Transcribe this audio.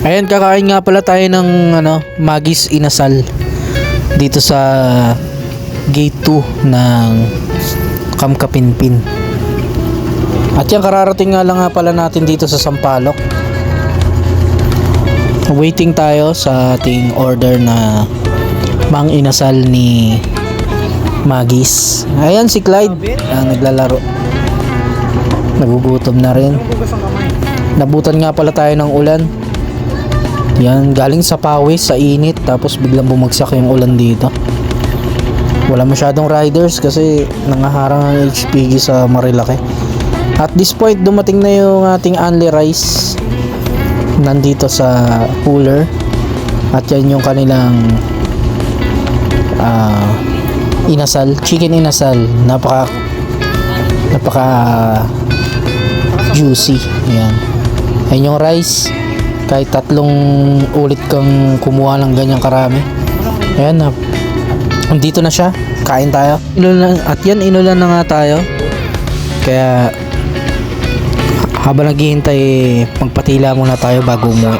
Ayan, kakain nga pala tayo ng Magis Inasal dito sa gate 2 ng Kamkapinpin. At yan, kararating nga lang nga pala natin dito sa Sampaloc. Waiting tayo sa ating order na Mang Inasal ni Magis. Ayan si Clyde, naglalaro. Nagugutom na rin. Nabutan nga pala tayo ng ulan. Yan, galing sa pawis, sa init, tapos biglang bumagsak yung ulan dito. Wala masyadong riders kasi nangaharang ang HPG sa Marilaki. At this point, dumating na yung ating Only Rice nandito sa cooler. At yan yung kanilang inasal, chicken inasal. Napaka juicy. Yan. Yan yung rice. Kahit 3 ulit kang kumuha ng ganyang karami. Ayan na. Dito na siya. Kain tayo. At yan, inulan na nga tayo. Kaya habang naghihintay, magpatila muna tayo bago umuwi.